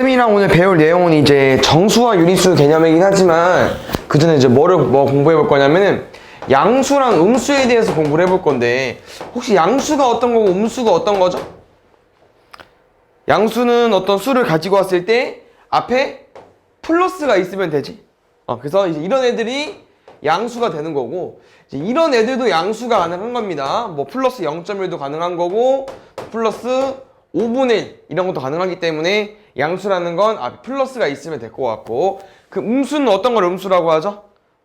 쌤이랑 오늘 배울 내용은 이제 정수와 유리수 개념이긴 하지만 그 전에 이제 뭐 공부해 볼 거냐면은 양수랑 음수에 대해서 공부를 해볼 건데, 혹시 양수가 어떤 거고 음수가 어떤 거죠? 양수는 어떤 수를 가지고 왔을 때 앞에 플러스가 있으면 되지. 그래서 이제 이런 애들이 양수가 되는 거고, 이제 이런 애들도 양수가 가능한 겁니다. 뭐 플러스 0.1도 가능한 거고 플러스 5분의 1 이런 것도 가능하기 때문에 양수라는 건 앞에 플러스가 있으면 될 것 같고, 그 음수는 어떤 걸 음수라고 하죠?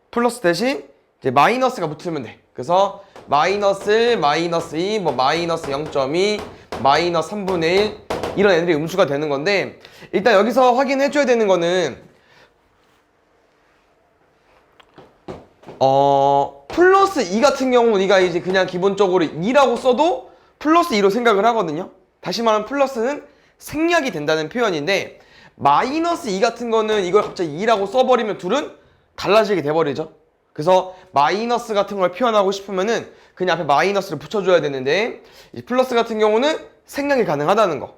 플러스 대신 이제 마이너스가 붙으면 돼. 그래서 마이너스 1, 마이너스 2, 뭐 마이너스 0.2, 마이너스 3분의 1 이런 애들이 음수가 되는 건데, 일단 여기서 확인해 줘야 되는 거는 플러스 2 같은 경우 우리가 이제 그냥 기본적으로 2라고 써도 플러스 2로 생각을 하거든요. 다시 말하면 플러스는 생략이 된다는 표현인데, 마이너스 2 같은 거는 이걸 갑자기 2라고 써버리면 둘은 달라지게 돼버리죠. 그래서 마이너스 같은 걸 표현하고 싶으면은 그냥 앞에 마이너스를 붙여줘야 되는데, 이 플러스 같은 경우는 생략이 가능하다는 거.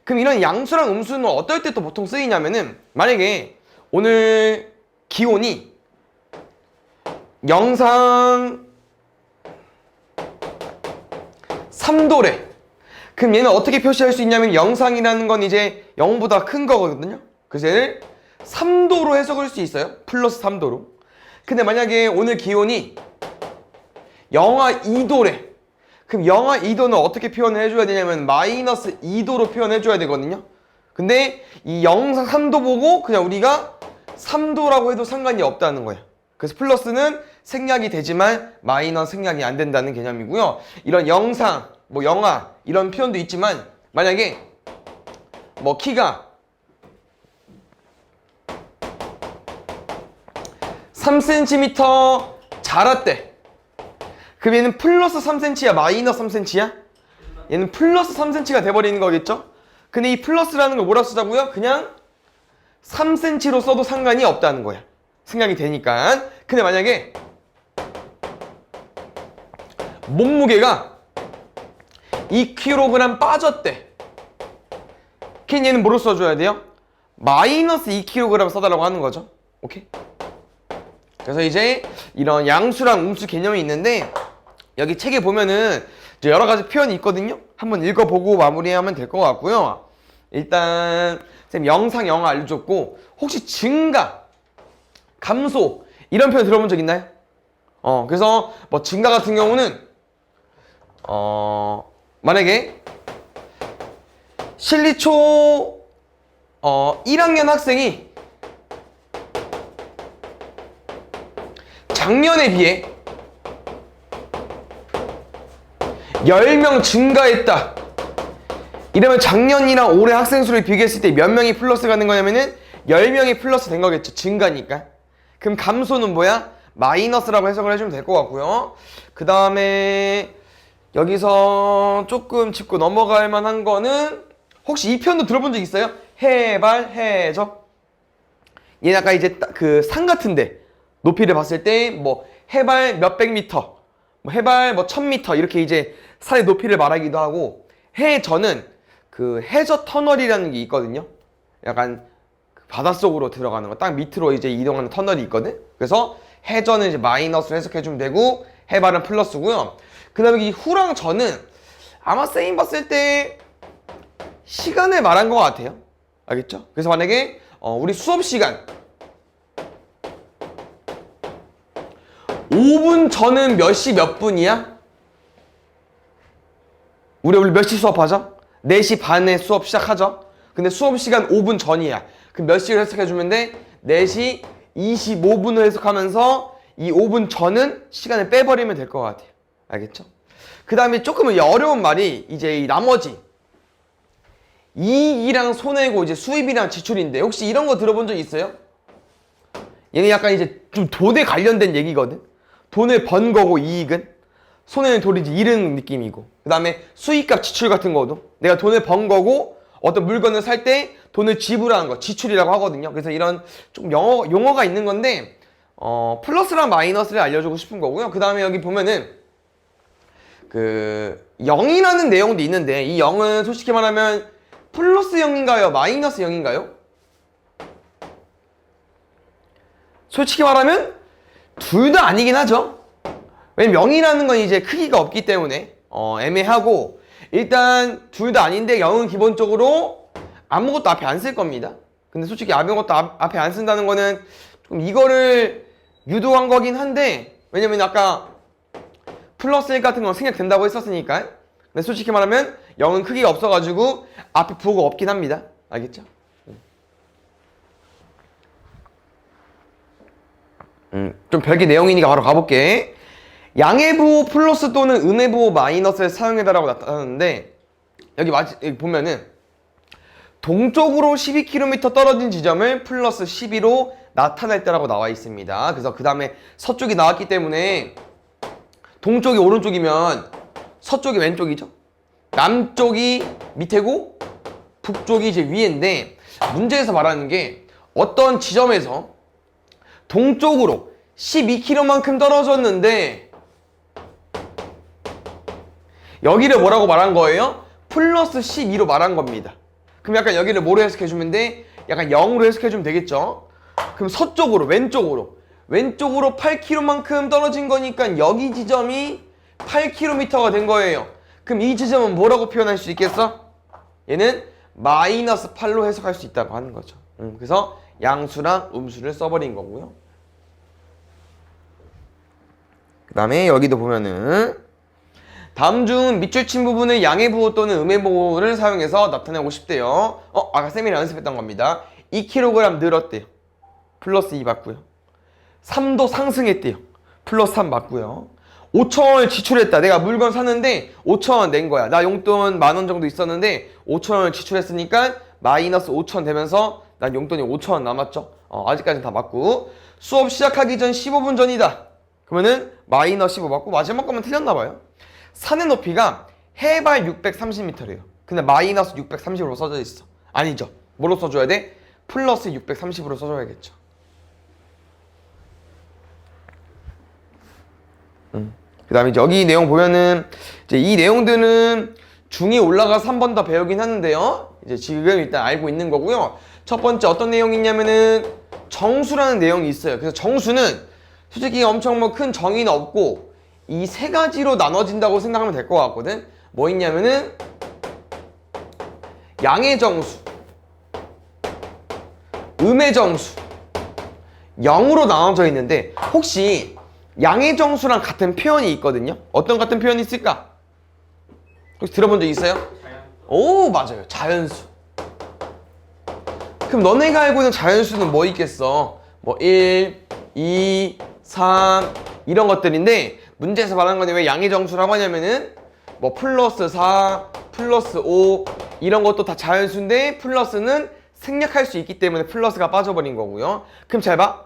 그럼 이런 양수랑 음수는 어떨 때 또 보통 쓰이냐면은, 만약에 오늘 기온이 영상 3도래. 그럼 얘는 어떻게 표시할 수 있냐면, 영상이라는 건 이제 0보다 큰 거거든요. 그래서 얘를 3도로 해석할 수 있어요. 플러스 3도로. 근데 만약에 오늘 기온이 영하 2도래. 그럼 영하 2도는 어떻게 표현을 해줘야 되냐면 마이너스 2도로 표현해줘야 되거든요. 근데 이 영상 3도 보고 그냥 우리가 3도라고 해도 상관이 없다는 거예요. 그래서 플러스는 생략이 되지만 마이너스 생략이 안 된다는 개념이고요. 이런 영상, 뭐 영하 이런 표현도 있지만, 만약에 뭐 키가 3cm 자랐대. 그럼 얘는 플러스 3cm야 마이너스 3cm야? 얘는 플러스 3cm가 돼버리는 거겠죠? 근데 이 플러스라는 걸 뭐라 쓰자고요? 그냥 3cm로 써도 상관이 없다는 거야. 생각이 되니까. 근데 만약에 몸무게가 2kg 빠졌대. 그럼 얘는 뭐로 써줘야 돼요? 마이너스 2kg 써달라고 하는 거죠. 오케이? 그래서 이제 이런 양수랑 음수 개념이 있는데, 여기 책에 보면은 이제 여러 가지 표현이 있거든요. 한번 읽어보고 마무리하면 될 것 같고요. 일단 쌤 영상 영하 알려줬고, 혹시 증가, 감소 이런 표현 들어본 적 있나요? 그래서 뭐 증가 같은 경우는 만약에 실리초 1학년 학생이 작년에 비해 10명 증가했다. 이러면 작년이랑 올해 학생 수를 비교했을 때 몇 명이 플러스가 된 거냐면은 10명이 플러스 된 거겠죠. 증가니까. 그럼 감소는 뭐야? 마이너스라고 해석을 해주면 될 것 같고요. 그 다음에 여기서 조금 짚고 넘어갈 만한 거는, 혹시 이 표현도 들어본 적 있어요? 해발, 해적. 얘는 아까 이제 그 산 같은데 높이를 봤을 때 뭐 해발 몇백 미터, 뭐 해발 뭐 1000미터 이렇게 이제 산의 높이를 말하기도 하고, 해저는 그 해저 터널이라는 게 있거든요. 약간 바닷속으로 들어가는 거, 딱 밑으로 이제 이동하는 터널이 있거든. 그래서 해저는 이제 마이너스로 해석해주면 되고, 해발은 플러스고요. 그 다음에 이 후랑 저는 아마 쌤 봤을 때 시간을 말한 것 같아요. 알겠죠? 그래서 만약에 우리 수업 시간 5분 전은 몇 시 몇 분이야? 우리 몇 시 수업하죠? 4시 반에 수업 시작하죠? 근데 수업 시간 5분 전이야. 그럼 몇 시를 해석해주면 돼? 4시 25분을 해석하면서 이 5분 전은 시간을 빼버리면 될 것 같아요. 알겠죠? 그 다음에 조금 어려운 말이 이제 이 나머지 이익이랑 손해고 이제 수입이랑 지출인데, 혹시 이런 거 들어본 적 있어요? 얘는 약간 이제 좀 돈에 관련된 얘기거든. 돈을 번 거고 이익은, 손해는 돈을 이제 잃은 느낌이고, 그 다음에 수익값 지출 같은 거도 내가 돈을 번 거고 어떤 물건을 살 때 돈을 지불하는 거 지출이라고 하거든요. 그래서 이런 좀 용어가 있는 건데, 플러스랑 마이너스를 알려주고 싶은 거고요. 그 다음에 여기 보면은 그 0이라는 내용도 있는데, 이 0은 솔직히 말하면 플러스 0인가요? 마이너스 0인가요? 솔직히 말하면 둘 다 아니긴 하죠. 왜냐면 0이라는 건 이제 크기가 없기 때문에 애매하고, 일단 둘 다 아닌데 0은 기본적으로 아무것도 앞에 안 쓸 겁니다. 근데 솔직히 아무것도 앞에 안 쓴다는 거는 좀 이거를 유도한 거긴 한데, 왜냐면 아까 플러스 1 같은 건 생략된다고 했었으니까. 근데 솔직히 말하면 0은 크기가 없어가지고 앞에 부호가 없긴 합니다. 알겠죠? 좀 별개 내용이니까 바로 가볼게. 양의 부호 플러스 또는 음의 부호 마이너스를 사용해달라고 나타났는데, 여기 보면은 동쪽으로 12km 떨어진 지점을 플러스 12로 나타낼 때라고 나와 있습니다. 그래서 그 다음에 서쪽이 나왔기 때문에 동쪽이 오른쪽이면 서쪽이 왼쪽이죠. 남쪽이 밑에고 북쪽이 이제 위인데, 문제에서 말하는 게 어떤 지점에서 동쪽으로 12km만큼 떨어졌는데 여기를 뭐라고 말한 거예요? 플러스 12로 말한 겁니다. 그럼 약간 여기를 뭐로 해석해주면 돼? 약간 0으로 해석해주면 되겠죠? 그럼 서쪽으로, 왼쪽으로 8km만큼 떨어진 거니까 여기 지점이 8km가 된 거예요. 그럼 이 지점은 뭐라고 표현할 수 있겠어? 얘는 마이너스 8로 해석할 수 있다고 하는 거죠. 그래서 양수랑 음수를 써버린 거고요. 그 다음에 여기도 보면은 다음 중 밑줄 친 부분을 양의 부호 또는 음의 부호를 사용해서 나타내고 싶대요. 아까 쌤이랑 연습했던 겁니다. 2kg 늘었대요. 플러스 2 맞고요. 3도 상승했대요. 플러스 3 맞고요. 5,000원을 지출했다. 내가 물건 샀는데 5,000원 낸 거야. 나 용돈 10,000원 정도 있었는데 5,000원을 지출했으니까 마이너스 5,000원 되면서 난 용돈이 5,000원 남았죠. 아직까지는 다 맞고. 수업 시작하기 전 15분 전이다. 그러면은 마이너스 15 맞고, 마지막 거면 틀렸나 봐요. 산의 높이가 해발 630m래요. 근데 마이너스 630으로 써져 있어. 아니죠. 뭐로 써줘야 돼? 플러스 630으로 써줘야겠죠. 그 다음에 여기 내용 보면은 이제 이 내용들은 중2 올라가서 한 번 더 배우긴 하는데요. 이제 지금 일단 알고 있는 거고요. 첫 번째 어떤 내용이 있냐면은 정수라는 내용이 있어요. 그래서 정수는 솔직히 엄청 뭐 큰 정의는 없고 이 세 가지로 나눠진다고 생각하면 될 것 같거든. 뭐 있냐면은 양의 정수, 음의 정수, 0으로 나눠져 있는데, 혹시 양의 정수랑 같은 표현이 있거든요. 어떤 같은 표현이 있을까? 혹시 들어본 적 있어요? 오, 맞아요. 자연수. 그럼 너네가 알고 있는 자연수는 뭐 있겠어? 뭐 1, 2, 3 이런 것들인데, 문제에서 말하는 건 왜 양의 정수라고 하냐면은 뭐 플러스 4, 플러스 5 이런 것도 다 자연수인데 플러스는 생략할 수 있기 때문에 플러스가 빠져버린 거고요. 그럼 잘 봐.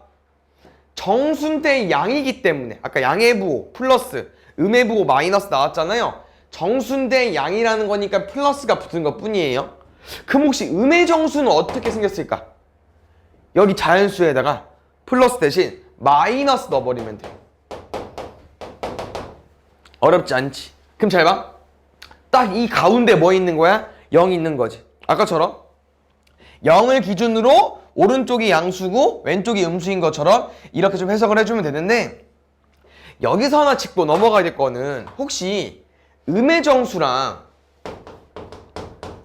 정수인데 양이기 때문에 아까 양의 부호 플러스 음의 부호 마이너스 나왔잖아요. 정수인데 양이라는 거니까 플러스가 붙은 것 뿐이에요. 그럼 혹시 음의 정수는 어떻게 생겼을까? 여기 자연수에다가 플러스 대신 마이너스 넣어버리면 돼. 어렵지 않지. 그럼 잘 봐. 딱 이 가운데 뭐 있는 거야? 0 있는 거지. 아까처럼 0을 기준으로 오른쪽이 양수고 왼쪽이 음수인 것처럼 이렇게 좀 해석을 해주면 되는데, 여기서 하나 짚고 넘어가야 될 거는 혹시 음의 정수랑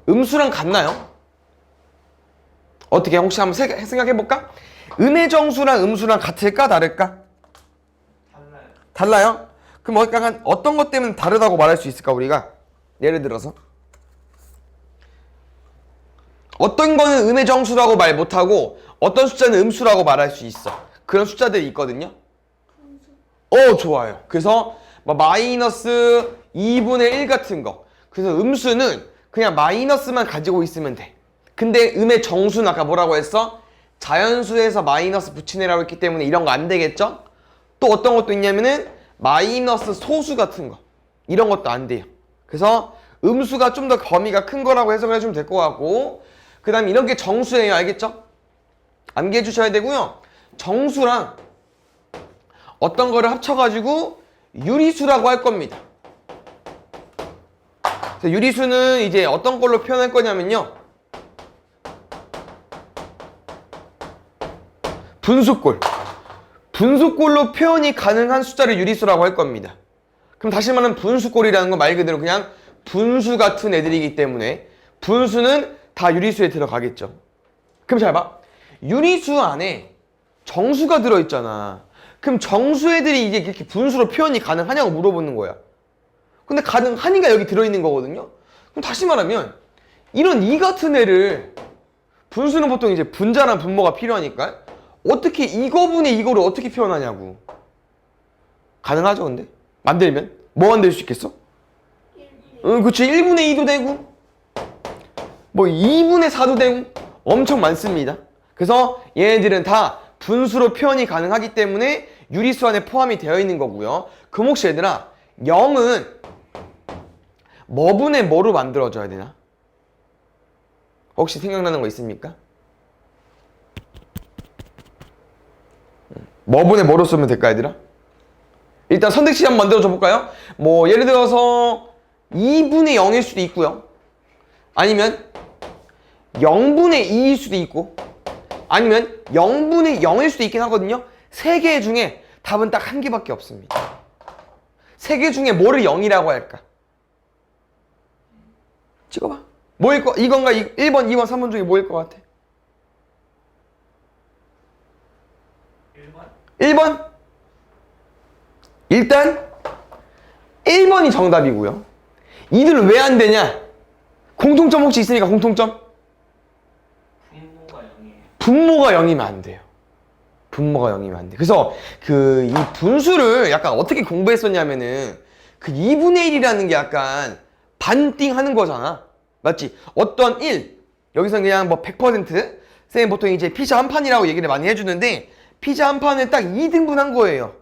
음수랑 같나요? 어떻게 혹시 한번 생각해볼까? 음의 정수랑 음수랑 같을까 다를까? 달라요? 그럼 약간 어떤 것 때문에 다르다고 말할 수 있을까 우리가? 예를 들어서 어떤 거는 음의 정수라고 말 못하고 어떤 숫자는 음수라고 말할 수 있어. 그런 숫자들이 있거든요. 좋아요. 그래서 마이너스 2분의 1 같은 거. 그래서 음수는 그냥 마이너스만 가지고 있으면 돼. 근데 음의 정수는 아까 뭐라고 했어? 자연수에서 마이너스 붙이내라고 했기 때문에 이런 거 안 되겠죠? 또 어떤 것도 있냐면은 마이너스 소수 같은 거. 이런 것도 안 돼요. 그래서 음수가 좀 더 범위가 큰 거라고 해석을 해주면 될 것 같고, 그 다음에 이런 게 정수예요. 알겠죠? 암기해 주셔야 되고요. 정수랑 어떤 거를 합쳐가지고 유리수라고 할 겁니다. 유리수는 이제 어떤 걸로 표현할 거냐면요, 분수꼴. 분수꼴로 표현이 가능한 숫자를 유리수라고 할 겁니다. 그럼 다시 말하면 분수꼴이라는 건 말 그대로 그냥 분수 같은 애들이기 때문에 분수는 다 유리수에 들어가겠죠. 그럼 잘 봐. 유리수 안에 정수가 들어있잖아. 그럼 정수 애들이 이제 이렇게 분수로 표현이 가능하냐고 물어보는 거야. 근데 가능하니까 여기 들어있는 거거든요. 그럼 다시 말하면 이런 이 같은 애를 분수는 보통 이제 분자랑 분모가 필요하니까 어떻게 이거분의 이거를 어떻게 표현하냐고. 가능하죠 근데? 만들면? 뭐 만들 수 있겠어? 응, 그치. 1분의 2도 되고 뭐 2분의 4도 되고 엄청 많습니다. 그래서 얘네들은 다 분수로 표현이 가능하기 때문에 유리수 안에 포함이 되어 있는 거고요. 그럼 혹시 얘들아 0은 뭐분의 뭐로 만들어져야 되나? 혹시 생각나는 거 있습니까? 뭐분의 뭐로 쓰면 될까 얘들아? 일단 선택식 한번 만들어줘 볼까요? 뭐 예를 들어서 2분의 0일 수도 있고요. 아니면 0분의 2일 수도 있고 아니면 0분의 0일 수도 있긴 하거든요. 세 개 중에 답은 딱 한 개밖에 없습니다. 세 개 중에 뭐를 0이라고 할까? 찍어봐. 뭐일 거? 이건가? 1번, 2번, 3번 중에 뭐일 것 같아? 1번? 일단 1번이 정답이고요. 이들은 왜 안 되냐? 공통점 혹시 있으니까 공통점? 분모가 0이에요. 분모가 0이면 안 돼요. 분모가 0이면 안 돼. 그래서 이 분수를 약간 어떻게 공부했었냐면은 그 2분의 1이라는 게 약간 반띵 하는 거잖아. 맞지? 어떤 1, 여기서는 그냥 뭐 100%, 쌤은 보통 이제 피자 한 판이라고 얘기를 많이 해주는데 피자 한 판을 딱 2등분 한 거예요.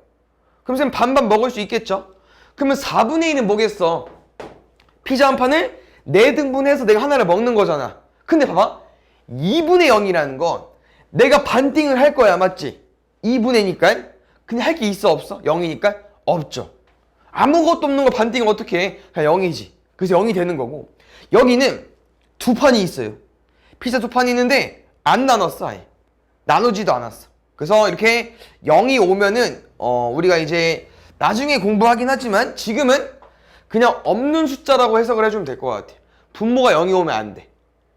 그럼 쌤 반반 먹을 수 있겠죠? 그러면 4분의 1은 뭐겠어? 피자 한 판을 4등분해서 내가 하나를 먹는 거잖아. 근데 봐봐. 2분의 0이라는 건 내가 반띵을 할 거야. 맞지? 2분의니까. 근데 할 게 있어? 없어? 0이니까? 없죠. 아무것도 없는 거 반띵을 어떻게 해? 그냥 0이지. 그래서 0이 되는 거고. 여기는 두 판이 있어요. 피자 두 판이 있는데 안 나눴어 아예. 나누지도 않았어. 그래서 이렇게 0이 오면은 우리가 이제 나중에 공부하긴 하지만 지금은 그냥 없는 숫자라고 해석을 해주면 될 것 같아. 분모가 0이 오면 안 돼.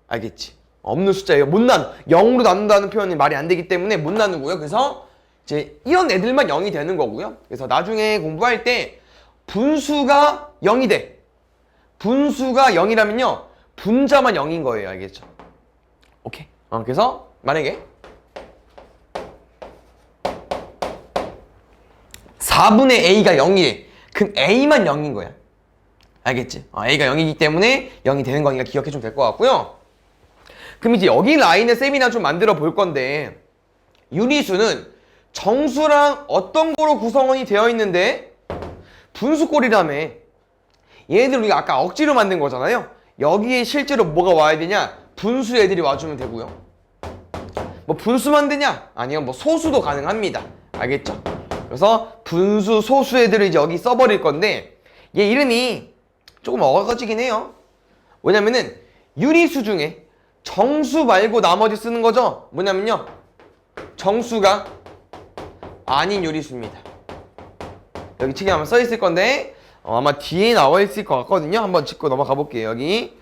알겠지? 없는 숫자예요. 못 나누. 0으로 나눈다는 표현이 말이 안 되기 때문에 못 나누고요. 그래서 이제 이런 애들만 0이 되는 거고요. 그래서 나중에 공부할 때 분수가 0이 돼. 분수가 0이라면요. 분자만 0인 거예요. 알겠죠? 오케이. 그래서 만약에 4분의 a가 0이래. 그럼 a만 0인 거야. 알겠지? a가 0이기 때문에 0이 되는 거니까 기억해주면 될 것 같고요. 그럼 이제 여기 라인을 쌤이랑 좀 만들어 볼 건데 유리수는 정수랑 어떤 거로 구성원이 되어 있는데 분수꼴이라며. 얘네들 우리가 아까 억지로 만든 거잖아요. 여기에 실제로 뭐가 와야 되냐? 분수 애들이 와주면 되고요. 뭐 분수만 되냐? 아니요, 뭐 소수도 가능합니다. 알겠죠? 그래서 분수, 소수 애들을 이제 여기 써버릴 건데 얘 이름이 조금 어거지긴 해요. 뭐냐면은 유리수 중에 정수 말고 나머지 쓰는 거죠. 뭐냐면요, 정수가 아닌 유리수입니다. 여기 책에 아마 써있을 건데 아마 뒤에 나와 있을 것 같거든요. 한번 짚고 넘어가 볼게요. 여기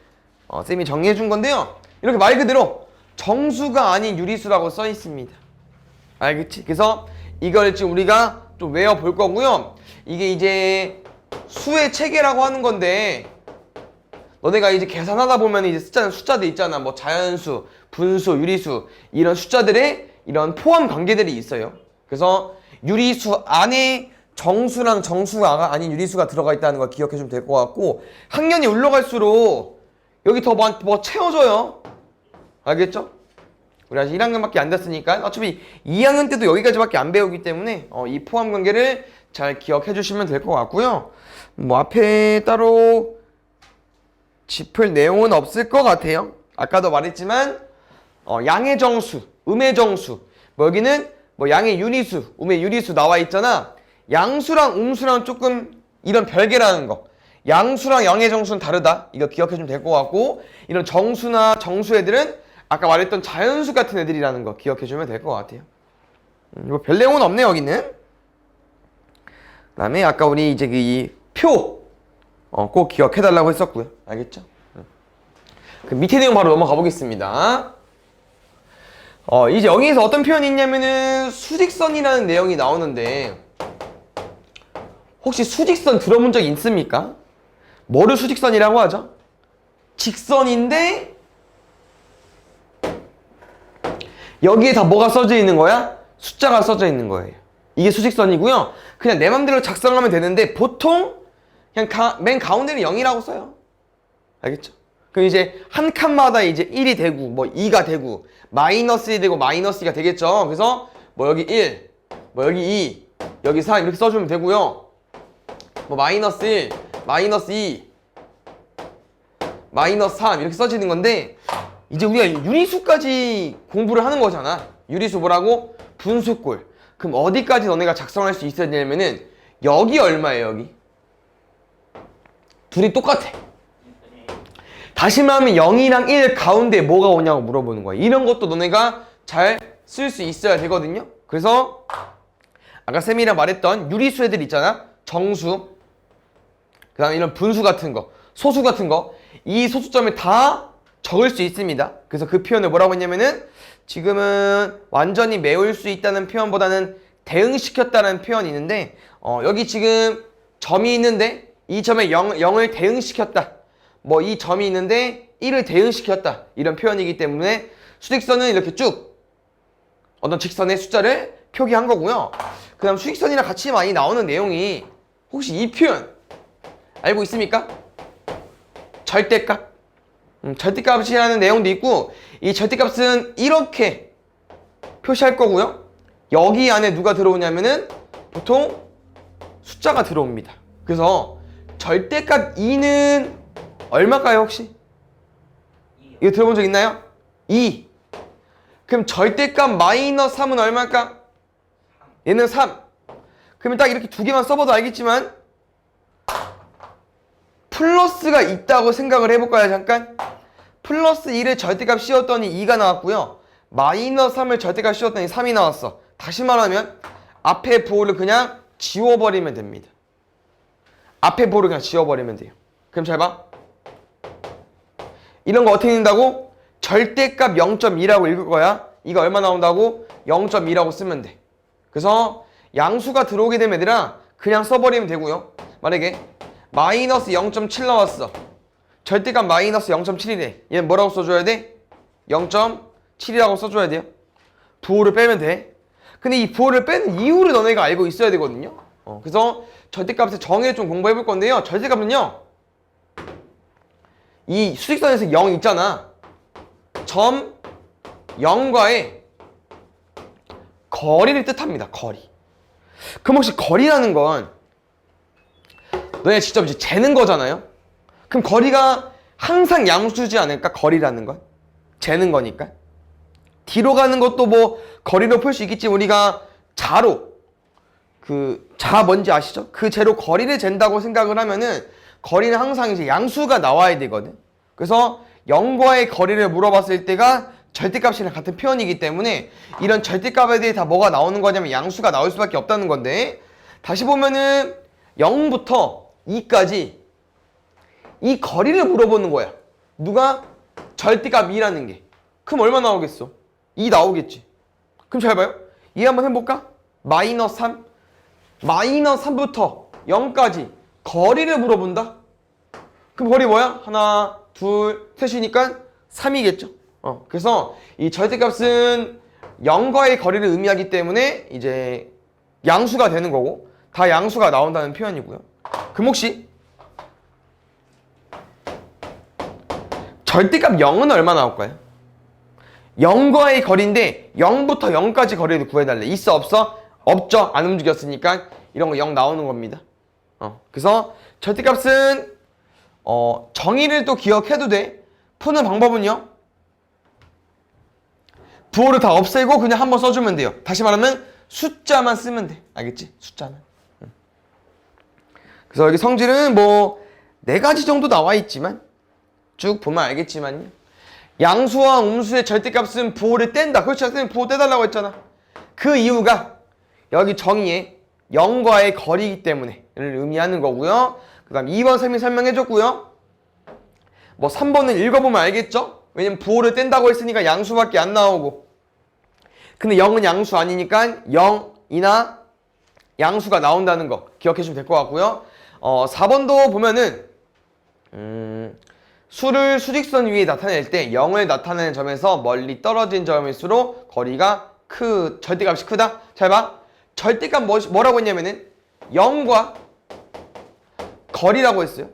쌤이 정리해 준 건데요, 이렇게 말 그대로 정수가 아닌 유리수라고 써 있습니다. 알겠지? 그래서 이걸 지금 우리가 좀 외워볼 거고요. 이게 이제 수의 체계라고 하는 건데 너네가 이제 계산하다 보면 이제 숫자들 있잖아. 뭐 자연수, 분수, 유리수 이런 숫자들의 이런 포함 관계들이 있어요. 그래서 유리수 안에 정수랑 정수가 아닌 유리수가 들어가 있다는 걸 기억해 주면 될 것 같고, 학년이 올라갈수록 여기 더 뭐 채워져요. 알겠죠? 우리 아직 1학년밖에 안 됐으니까 어차피 2학년 때도 여기까지밖에 안 배우기 때문에 이 포함 관계를 잘 기억해 주시면 될 것 같고요. 뭐 앞에 따로 짚을 내용은 없을 것 같아요. 아까도 말했지만 양의 정수, 음의 정수, 뭐 여기는 뭐 양의 유리수, 음의 유리수 나와 있잖아. 양수랑 음수랑 조금 이런 별개라는 거. 양수랑 양의 정수는 다르다. 이거 기억해 주면 될 것 같고, 이런 정수나 정수 애들은 아까 말했던 자연수 같은 애들이라는 거 기억해 주면 될 것 같아요. 뭐 별 내용은 없네 여기는. 그다음에 아까 우리 이제 이 표 꼭 기억해달라고 했었고요. 알겠죠? 그 밑에 내용 바로 넘어가 보겠습니다. 이제 여기에서 어떤 표현이 있냐면은 수직선이라는 내용이 나오는데 혹시 수직선 들어본 적 있습니까? 뭐를 수직선이라고 하죠? 직선인데 여기에 다 뭐가 써져 있는 거야? 숫자가 써져 있는 거예요. 이게 수직선이고요. 그냥 내 맘대로 작성하면 되는데 보통 그냥 맨 가운데는 0이라고 써요. 알겠죠? 그럼 이제 한 칸마다 이제 1이 되고 뭐 2가 되고 마이너스 1이 되고 마이너스 2가 되겠죠. 그래서 뭐 여기 1, 뭐 여기 2, 여기 3 이렇게 써주면 되고요. 뭐 마이너스 1, 마이너스 2, 마이너스 3 이렇게 써지는 건데 이제 우리가 유리수까지 공부를 하는 거잖아. 유리수 뭐라고? 분수꼴. 그럼 어디까지 너네가 작성할 수 있어야 되냐면은 여기 얼마예요 여기? 둘이 똑같아. 다시 말하면 0이랑 1 가운데 뭐가 오냐고 물어보는 거야. 이런 것도 너네가 잘 쓸 수 있어야 되거든요. 그래서 아까 쌤이랑 말했던 유리수 애들 있잖아. 정수, 그 다음에 이런 분수 같은 거, 소수 같은 거, 이 소수점을 다 적을 수 있습니다. 그래서 그 표현을 뭐라고 했냐면은 지금은 완전히 메울 수 있다는 표현보다는 대응시켰다는 표현이 있는데 여기 지금 점이 있는데 이 점에 0을 대응시켰다. 뭐 이 점이 있는데 1을 대응시켰다. 이런 표현이기 때문에 수직선은 이렇게 쭉 어떤 직선의 숫자를 표기한 거고요. 그 다음 수직선이랑 같이 많이 나오는 내용이 혹시 이 표현 알고 있습니까? 절대값. 절대값이라는 내용도 있고 이 절대값은 이렇게 표시할 거고요. 여기 안에 누가 들어오냐면은 보통 숫자가 들어옵니다. 그래서 절대값 2는 얼마일까요 혹시? 이거 들어본 적 있나요? 2. 그럼 절대값 마이너스 3은 얼마일까? 얘는 3. 그러면 딱 이렇게 두 개만 써봐도 알겠지만 플러스가 있다고 생각을 해볼까요 잠깐? 플러스 1을 절대값 씌웠더니 2가 나왔고요. 마이너스 3을 절대값 씌웠더니 3이 나왔어. 다시 말하면 앞에 부호를 그냥 지워버리면 됩니다. 앞에 부호를 그냥 지워버리면 돼요. 그럼 잘 봐. 이런 거 어떻게 읽는다고? 절대값 0.2라고 읽을 거야. 이거 얼마 나온다고? 0.2라고 쓰면 돼. 그래서 양수가 들어오게 되면 얘들아 그냥 써버리면 되고요. 만약에 마이너스 0.7 나왔어. 절대값 마이너스 0.7이래. 얘는 뭐라고 써줘야 돼? 0.7이라고 써줘야 돼요. 부호를 빼면 돼. 근데 이 부호를 빼는 이유를 너네가 알고 있어야 되거든요. 그래서 절대값의 정의를 좀 공부해 볼 건데요. 절대값은요. 이 수직선에서 0 있잖아. 점 0과의 거리를 뜻합니다. 거리. 그럼 혹시 거리라는 건 너네 직접 이제 재는 거잖아요. 그럼 거리가 항상 양수지 않을까? 거리라는 건 재는 거니까. 뒤로 가는 것도 뭐 거리로 풀 수 있겠지. 우리가 자로 자 뭔지 아시죠? 그 재로 거리를 잰다고 생각을 하면은 거리는 항상 이제 양수가 나와야 되거든. 그래서 0과의 거리를 물어봤을 때가 절대값이랑 같은 표현이기 때문에 이런 절대값에 대해 다 뭐가 나오는 거냐면 양수가 나올 수밖에 없다는 건데 다시 보면은 0부터 2까지 이 거리를 물어보는 거야. 누가? 절대값 2라는 게. 그럼 얼마 나오겠어? 2 나오겠지. 그럼 잘 봐요. 얘 한번 해볼까? 마이너스 3. 마이너스 3부터 0까지 거리를 물어본다? 그럼 거리 뭐야? 하나, 둘, 셋이니까 3이겠죠. 그래서 이 절대값은 0과의 거리를 의미하기 때문에 이제 양수가 되는 거고 다 양수가 나온다는 표현이고요. 그럼 혹시 절대값 0은 얼마 나올까요? 0과의 거리인데 0부터 0까지 거리를 구해달래. 있어 없어? 없죠. 안 움직였으니까 이런 거 0 나오는 겁니다. 그래서 절대값은 정의를 또 기억해도 돼. 푸는 방법은요. 부호를 다 없애고 그냥 한번 써주면 돼요. 다시 말하면 숫자만 쓰면 돼. 알겠지? 숫자만. 그래서 여기 성질은 뭐 4가지 정도 나와 있지만 쭉 보면 알겠지만요. 양수와 음수의 절대값은 부호를 뗀다. 그렇지? 선생님 부호 떼달라고 했잖아. 그 이유가 여기 정의에 0과의 거리이기 때문에 를 의미하는 거고요. 그 다음 2번 쌤이 설명해줬고요. 뭐 3번은 읽어보면 알겠죠? 왜냐면 부호를 뗀다고 했으니까 양수밖에 안 나오고, 근데 0은 양수 아니니까 0이나 양수가 나온다는 거 기억해주면 될 것 같고요. 4번도 보면은 수를 수직선 위에 나타낼 때 0을 나타내는 점에서 멀리 떨어진 점일수록 거리가 절대값이 크다. 잘 봐. 절대값 뭐라고 했냐면은 0과 거리라고 했어요.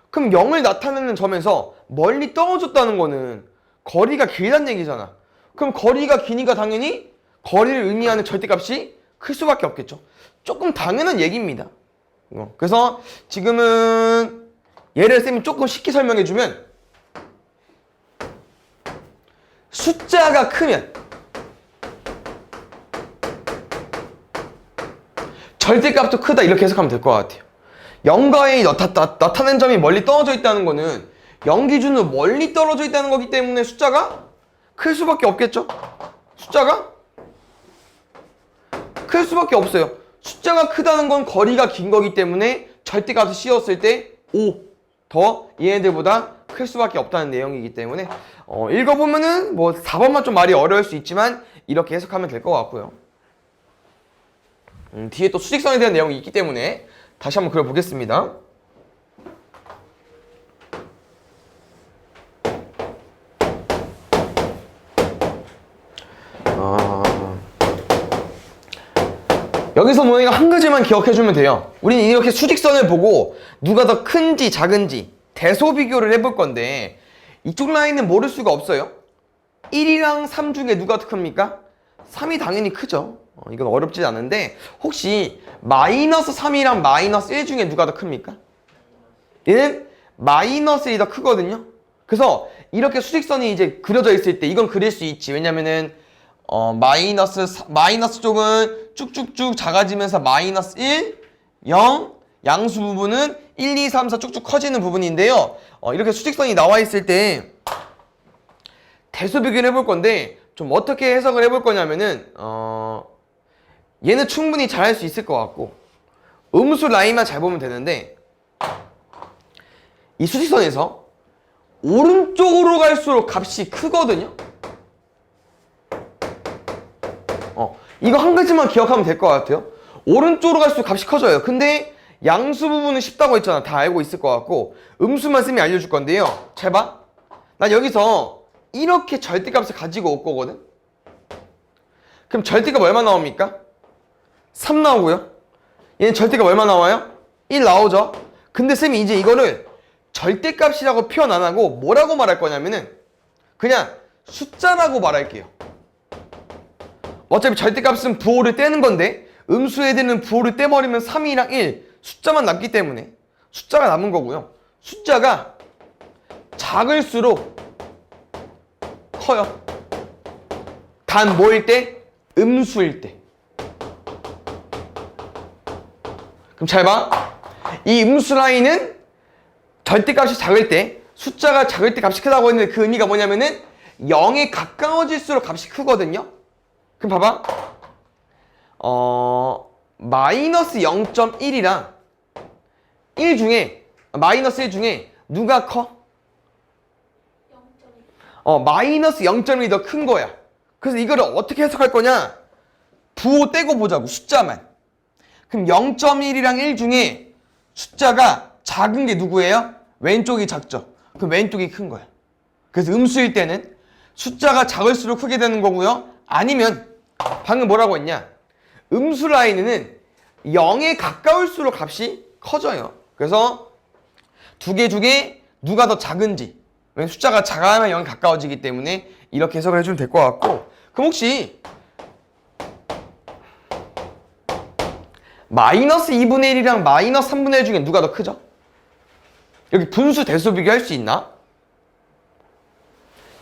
그럼 0을 나타내는 점에서 멀리 떨어졌다는 거는 거리가 길다는 얘기잖아. 그럼 거리가 기니까 당연히 거리를 의미하는 절대값이 클 수밖에 없겠죠. 조금 당연한 얘기입니다. 그래서 지금은 얘를 쌤이 조금 쉽게 설명해주면, 숫자가 크면 절대값도 크다 이렇게 해석하면 될 것 같아요. 0과의 나타낸 점이 멀리 떨어져 있다는 거는 0 기준으로 멀리 떨어져 있다는 거기 때문에 숫자가 클 수밖에 없겠죠? 숫자가 클 수밖에 없어요. 숫자가 크다는 건 거리가 긴 거기 때문에 절대값을 씌웠을 때 5 더 얘네들보다 클 수밖에 없다는 내용이기 때문에 읽어보면은 뭐 4번만 좀 말이 어려울 수 있지만 이렇게 해석하면 될 것 같고요. 뒤에 또 수직선에 대한 내용이 있기 때문에 다시 한번 그려보겠습니다. 여기서 모양이 한 가지만 기억해주면 돼요. 우리는 이렇게 수직선을 보고 누가 더 큰지 작은지 대소 비교를 해볼 건데, 이쪽 라인은 모를 수가 없어요. 1이랑 3 중에 누가 더 큽니까? 3이 당연히 크죠. 이건 어렵지 않은데, 혹시 마이너스 3이랑 마이너스 1 중에 누가 더 큽니까? 얘는 마이너스 1이 더 크거든요. 그래서 이렇게 수직선이 이제 그려져 있을 때 이건 그릴 수 있지. 왜냐면은 마이너스 쪽은 쭉쭉쭉 작아지면서 마이너스 1, 0, 양수 부분은 1, 2, 3, 4 쭉쭉 커지는 부분인데요. 이렇게 수직선이 나와 있을 때 대수 비교를 해볼 건데, 좀 어떻게 해석을 해볼 거냐면은 얘는 충분히 잘 할 수 있을 것 같고, 음수 라인만 잘 보면 되는데, 이 수직선에서 오른쪽으로 갈수록 값이 크거든요. 이거 한 가지만 기억하면 될 것 같아요. 오른쪽으로 갈수록 값이 커져요. 근데 양수 부분은 쉽다고 했잖아. 다 알고 있을 것 같고, 음수만 쌤이 알려줄 건데요. 잘 봐. 난 여기서 이렇게 절대값을 가지고 올 거거든. 그럼 절대값 얼마 나옵니까? 3 나오고요. 얘는 절대값 얼마 나와요? 1 나오죠. 근데 쌤이 이제 이거를 절대값이라고 표현 안 하고 뭐라고 말할 거냐면은 그냥 숫자라고 말할게요. 어차피 절대값은 부호를 떼는 건데, 음수 애들은 부호를 떼버리면 3이랑 1 숫자만 남기 때문에 숫자가 남은 거고요. 숫자가 작을수록 커요. 단 뭐일 때? 음수일 때. 그럼 잘 봐. 이 음수 라인은 절대값이 작을 때, 숫자가 작을 때 값이 크다고 했는데, 그 의미가 뭐냐면은 0에 가까워질수록 값이 크거든요. 그럼 봐봐. 마이너스 0.1이랑 1 중에, 마이너스 1 중에 누가 커? 0.1. 마이너스 0.1이 더 큰 거야. 그래서 이거를 어떻게 해석할 거냐? 부호 떼고 보자고, 숫자만. 그럼 0.1이랑 1 중에 숫자가 작은 게 누구예요? 왼쪽이 작죠. 그럼 왼쪽이 큰 거야. 그래서 음수일 때는 숫자가 작을수록 크게 되는 거고요. 아니면 방금 뭐라고 했냐? 음수 라인은 0에 가까울수록 값이 커져요. 그래서 두 개 중에 누가 더 작은지, 왜냐면 숫자가 작아야만 0에 가까워지기 때문에 이렇게 해석을 해주면 될 것 같고, 그럼 혹시 마이너스 2분의 1이랑 마이너스 3분의 1 중에 누가 더 크죠? 여기 분수 대수 비교 할 수 있나?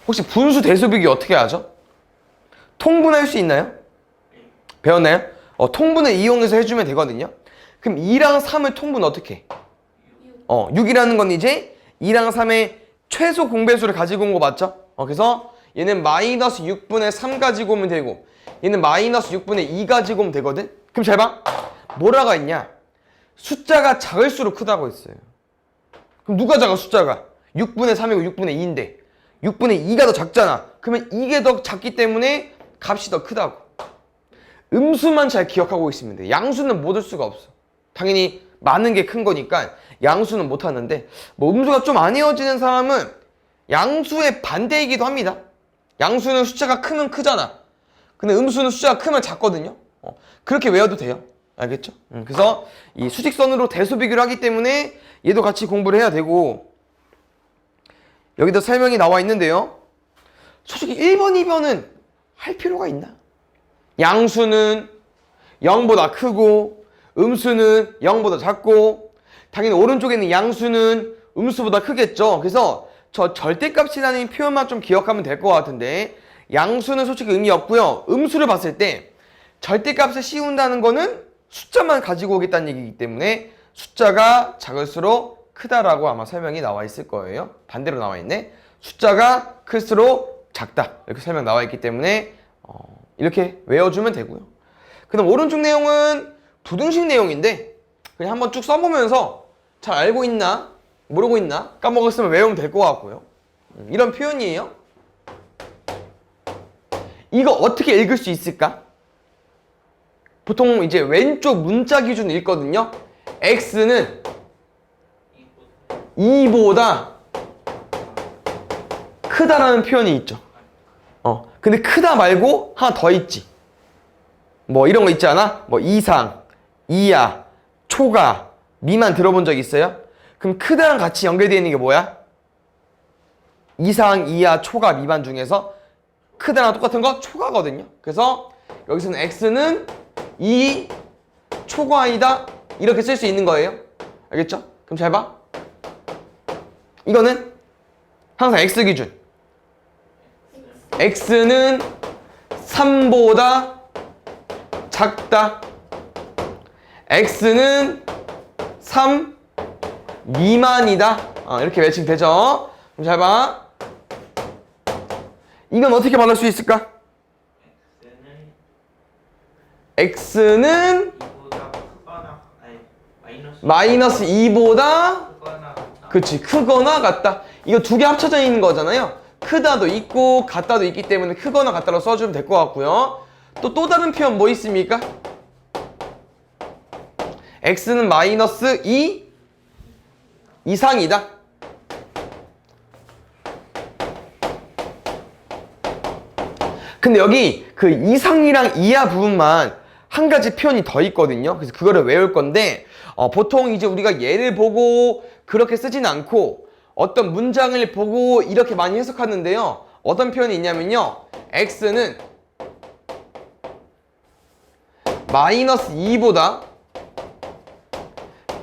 혹시 분수 대수 비교 어떻게 하죠? 통분할 수 있나요? 배웠나요? 통분을 이용해서 해주면 되거든요. 그럼 2랑 3을 통분 어떻게 해? 6이라는 건 이제 2랑 3의 최소 공배수를 가지고 온 거 맞죠? 그래서 얘는 마이너스 6분의 3 가지고 오면 되고 얘는 마이너스 6분의 2 가지고 오면 되거든? 그럼 잘 봐. 뭐라가 있냐? 숫자가 작을수록 크다고 했어요. 그럼 누가 작아 숫자가? 6분의 3이고 6분의 2인데 6분의 2가 더 작잖아. 그러면 이게 더 작기 때문에 값이 더 크다고. 음수만 잘 기억하고 있으면 돼. 양수는 못 올 수가 없어. 당연히 많은 게 큰 거니까 양수는 못 하는데 뭐 음수가 좀 안 이어지는 사람은 양수의 반대이기도 합니다. 양수는 숫자가 크면 크잖아. 근데 음수는 숫자가 크면 작거든요. 그렇게 외워도 돼요. 알겠죠? 그래서 이 수직선으로 대수 비교를 하기 때문에 얘도 같이 공부를 해야 되고 여기도 설명이 나와 있는데요. 솔직히 1번, 2번은 할 필요가 있나? 양수는 0보다 크고 음수는 0보다 작고 당연히 오른쪽에 있는 양수는 음수보다 크겠죠. 그래서 저 절대값이라는 표현만 좀 기억하면 될 것 같은데 양수는 솔직히 의미 없고요. 음수를 봤을 때 절대값을 씌운다는 거는 숫자만 가지고 오겠다는 얘기이기 때문에 숫자가 작을수록 크다라고 아마 설명이 나와 있을 거예요. 반대로 나와 있네. 숫자가 클수록 작다 이렇게 설명 나와 있기 때문에 이렇게 외워주면 되고요. 그다음 오른쪽 내용은 부등식 내용인데 그냥 한번 쭉 써보면서 잘 알고 있나 모르고 있나 까먹었으면 외우면 될 것 같고요. 이런 표현이에요. 이거 어떻게 읽을 수 있을까? 보통 이제 왼쪽 문자 기준 읽거든요. x는 2보다 크다라는 표현이 있죠. 근데 크다 말고 하나 더 있지. 뭐 이런 거 있지 않아? 뭐 이상, 이하, 초과, 미만 들어본 적 있어요? 그럼 크다랑 같이 연결되어 있는 게 뭐야? 이상, 이하, 초과, 미만 중에서 크다랑 똑같은 거 초과거든요. 그래서 여기서는 x는 2 초과이다 이렇게 쓸 수 있는 거예요. 알겠죠? 그럼 잘 봐. 이거는 항상 x 기준. x는 3보다 작다. x는 3 미만이다. 이렇게 외치면 되죠. 그럼 잘 봐. 이건 어떻게 말할 수 있을까? x는 마이너스 2보다 그치 크거나 같다. 이거 두 개 합쳐져 있는 거잖아요. 크다도 있고 같다도 있기 때문에 크거나 같다로 써주면 될 것 같고요. 또 다른 표현 뭐 있습니까? x는 마이너스 2 이상이다. 근데 여기 그 이상이랑 이하 부분만 한 가지 표현이 더 있거든요. 그래서 그거를 외울 건데 보통 이제 우리가 예를 보고 그렇게 쓰진 않고 어떤 문장을 보고 이렇게 많이 해석하는데요. 어떤 표현이 있냐면요. x는 마이너스 2보다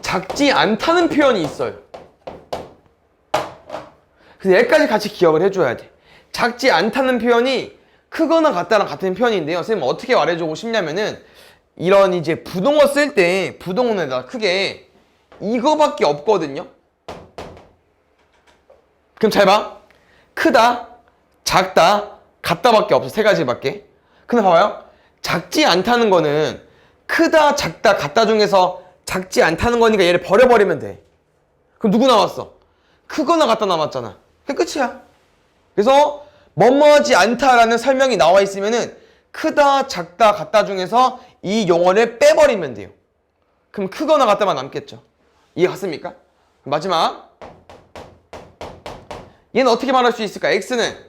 작지 않다는 표현이 있어요. 그래서 여기까지 같이 기억을 해줘야 돼. 작지 않다는 표현이 크거나 같다랑 같은 표현인데요. 선생님 어떻게 말해주고 싶냐면은 이런 이제 부동어 쓸 때 부동어에다 크게 이거밖에 없거든요. 그럼 잘 봐. 크다, 작다, 같다밖에 없어. 세 가지밖에. 근데 봐봐요. 작지 않다는 거는 크다, 작다, 같다 중에서 작지 않다는 거니까 얘를 버려버리면 돼. 그럼 누구 남았어? 크거나 같다 남았잖아. 그게 끝이야. 그래서 뭐뭐하지 않다라는 설명이 나와 있으면은 크다, 작다, 같다 중에서 이 용어를 빼버리면 돼요. 그럼 크거나 같다만 남겠죠. 이해 갔습니까? 마지막. 얘는 어떻게 말할 수 있을까? x는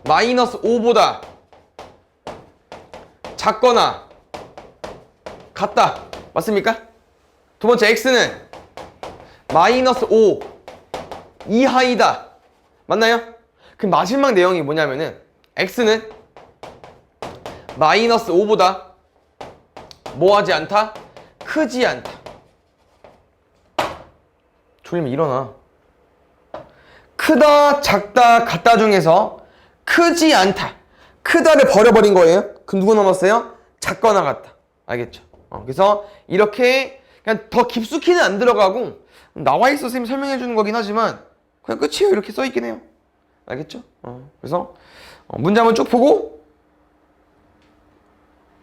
마이너스 5보다 작거나 같다. 맞습니까? 두 번째 x는 마이너스 5 이하이다. 맞나요? 그 마지막 내용이 뭐냐면은 x는 마이너스 5보다 뭐하지 않다? 크지 않다. 졸리면 일어나. 크다, 작다, 같다 중에서 크지 않다. 크다를 버려버린 거예요. 그럼 누구 남았어요? 작거나 같다. 알겠죠? 그래서 이렇게 그냥 더 깊숙이는 안 들어가고 나와 있어 선생님이 설명해 주는 거긴 하지만 그냥 끝이에요. 이렇게 써 있긴 해요. 알겠죠? 그래서 문제 한번 쭉 보고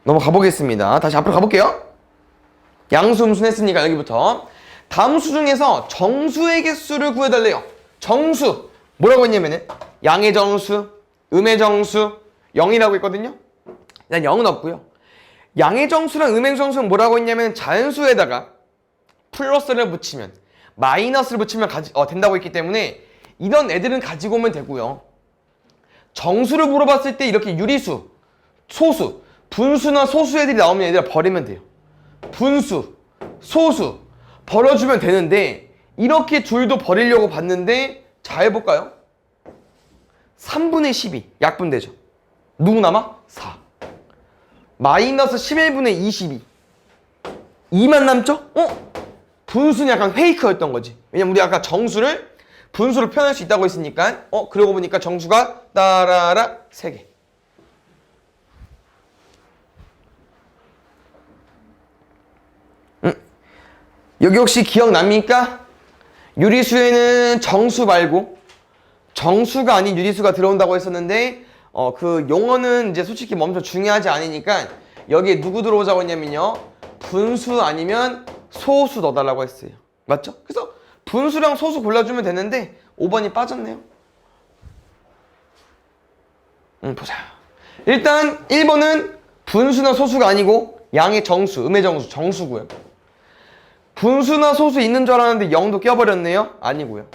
넘어가 보겠습니다. 다시 앞으로 가볼게요. 양수, 음수 했으니까 여기부터. 다음 수 중에서 정수의 개수를 구해달래요. 정수 뭐라고 했냐면은 양의 정수, 음의 정수, 0이라고 했거든요. 일단 0은 없고요. 양의 정수랑 음의 정수는 뭐라고 했냐면 자연수에다가 플러스를 붙이면 마이너스를 붙이면 된다고 했기 때문에 이런 애들은 가지고 오면 되고요. 정수를 물어봤을 때 이렇게 유리수, 소수, 분수나 소수 애들이 나오면 얘들아 버리면 돼요. 분수, 소수 버려주면 되는데 이렇게 둘도 버리려고 봤는데 잘 해볼까요? 3분의 12 약분되죠. 누구 남아? 4. 마이너스 11분의 22 2만 남죠? 분수는 약간 페이크였던 거지. 왜냐면 우리 아까 정수를 분수로 표현할 수 있다고 했으니까 그러고 보니까 정수가 따라라 3개. 여기 혹시 기억납니까? 유리수에는 정수 말고 정수가 아닌 유리수가 들어온다고 했었는데 그 용어는 이제 솔직히 엄청 중요하지 않으니까 여기에 누구 들어오자고 했냐면요. 분수 아니면 소수 넣어달라고 했어요. 맞죠? 그래서 분수랑 소수 골라주면 되는데 5번이 빠졌네요. 보자. 일단 1번은 분수나 소수가 아니고 양의 정수, 음의 정수, 정수고요. 분수나 소수 있는 줄 알았는데 0도 껴버렸네요. 아니고요.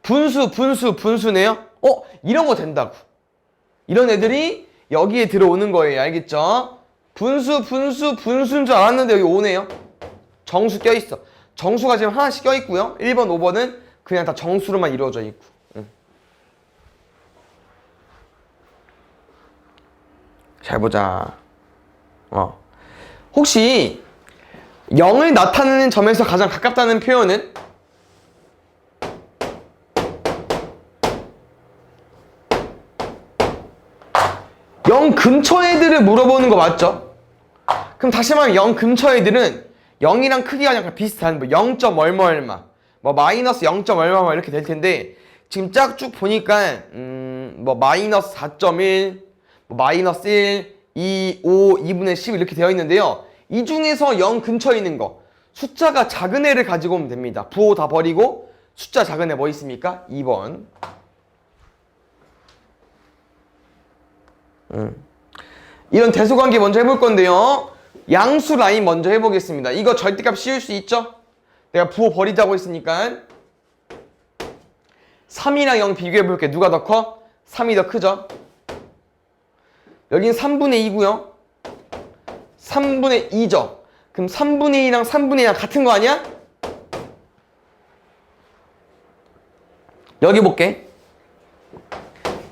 분수네요. 이런 거 된다고. 이런 애들이 여기에 들어오는 거예요. 알겠죠? 분수인 줄 알았는데 여기 오네요. 정수 껴있어. 정수가 지금 하나씩 껴있고요. 1번, 5번은 그냥 다 정수로만 이루어져 있고. 잘 보자. 혹시 0을 나타내는 점에서 가장 가깝다는 표현은? 영 근처 애들을 물어보는 거 맞죠? 그럼 다시 말하면 0 근처 애들은 0이랑 크기가 약간 비슷한 0. 얼마 마이너스 0. 얼마 이렇게 될 텐데 지금 쫙쭉 보니까 마이너스 4.1 마이너스 1 2 5 2분의 10 이렇게 되어 있는데요. 이 중에서 0 근처에 있는 거 숫자가 작은 애를 가지고 오면 됩니다. 부호 다 버리고 숫자 작은 애 뭐 있습니까? 2번. 이런 대소관계 먼저 해볼 건데요. 양수 라인 먼저 해보겠습니다. 이거 절대값 씌울 수 있죠? 내가 부호 버리자고 했으니까 3이랑 0 비교해볼게. 누가 더 커? 3이 더 크죠? 여긴 3분의 2고요 3분의 2죠? 그럼 3분의 2랑 3분의 2랑 같은 거 아니야? 여기 볼게.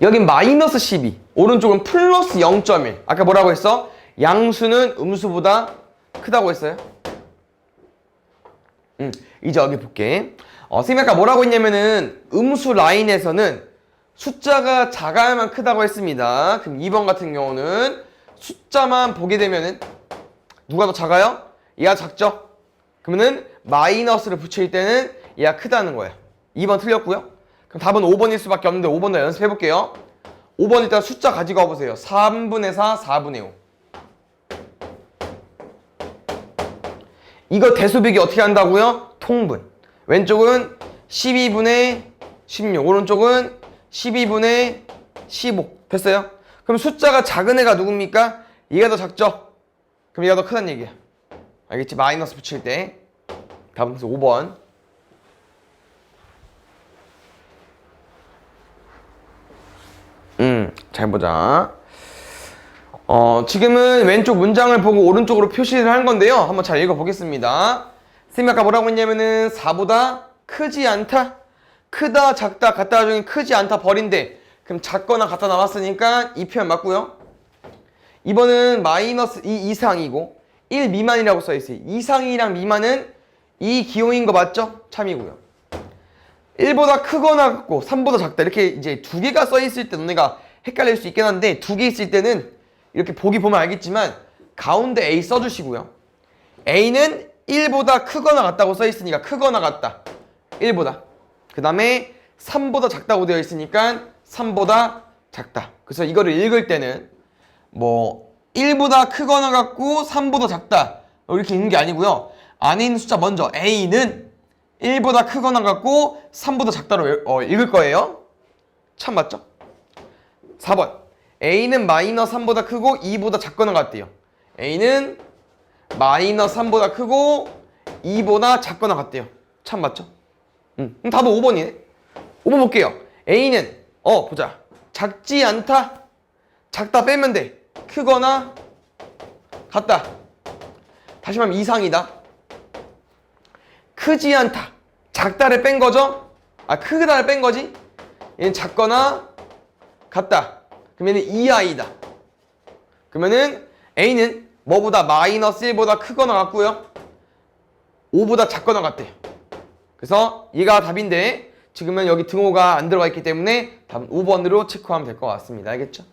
여긴 마이너스 12 오른쪽은 플러스 0.1 아까 뭐라고 했어? 양수는 음수보다 크다고 했어요. 이제 여기 볼게. 선생님이 아까 뭐라고 했냐면은 음수 라인에서는 숫자가 작아야만 크다고 했습니다. 그럼 2번 같은 경우는 숫자만 보게 되면은 누가 더 작아요? 얘가 작죠? 그러면은 마이너스를 붙일 때는 얘가 크다는 거야. 2번 틀렸고요. 그럼 답은 5번일 수밖에 없는데 5번 더 연습해 볼게요. 5번 일단 숫자 가지고 와보세요. 3분의 4, 4분의 5. 이거 대수비기 어떻게 한다고요? 통분. 왼쪽은 12분의 16, 오른쪽은 12분의 15. 됐어요? 그럼 숫자가 작은 애가 누굽니까? 얘가 더 작죠? 그럼 얘가 더 크다는 얘기야. 알겠지? 마이너스 붙일 때. 답은 그래서 5번. 잘 보자. 지금은 왼쪽 문장을 보고 오른쪽으로 표시를 한 건데요. 한번 잘 읽어보겠습니다. 선생님이 아까 뭐라고 했냐면은 4보다 크지 않다? 크다, 작다, 같다 중에 크지 않다 버린대. 그럼 작거나 같다 나왔으니까 이 표현 맞고요. 2번은 마이너스 2 이상이고 1 미만이라고 써있어요. 이상이랑 미만은 이 기호인 거 맞죠? 참이고요. 1보다 크거나 같고 3보다 작다 이렇게 이제 두 개가 써있을 때 너네가 헷갈릴 수 있긴 한데 두 개 있을 때는 이렇게 보기 보면 알겠지만 가운데 A 써주시고요. A는 1보다 크거나 같다고 써있으니까 크거나 같다. 1보다. 그 다음에 3보다 작다고 되어 있으니까 3보다 작다. 그래서 이거를 읽을 때는 뭐 1보다 크거나 같고 3보다 작다 이렇게 읽는 게 아니고요. 안에 있는 숫자 먼저 A는 1보다 크거나 같고 3보다 작다로 읽을 거예요. 참 맞죠? 4번 A는 마이너스 3보다 크고 2보다 작거나 같대요. A는 마이너스 3보다 크고 2보다 작거나 같대요. 참 맞죠? 그럼 답은 5번이네. 5번 볼게요. A는 보자. 작지 않다. 작다 빼면 돼. 크거나 같다. 다시 말하면 이상이다. 크지 않다. 작다를 뺀 거죠? 크다를 뺀 거지? 얘는 작거나 같다. 그러면 이하이다. 그러면은 A는 뭐보다 마이너스 1보다 크거나 같고요. 5보다 작거나 같대요. 그래서 얘가 답인데 지금은 여기 등호가 안 들어가 있기 때문에 답은 5번으로 체크하면 될 것 같습니다. 알겠죠?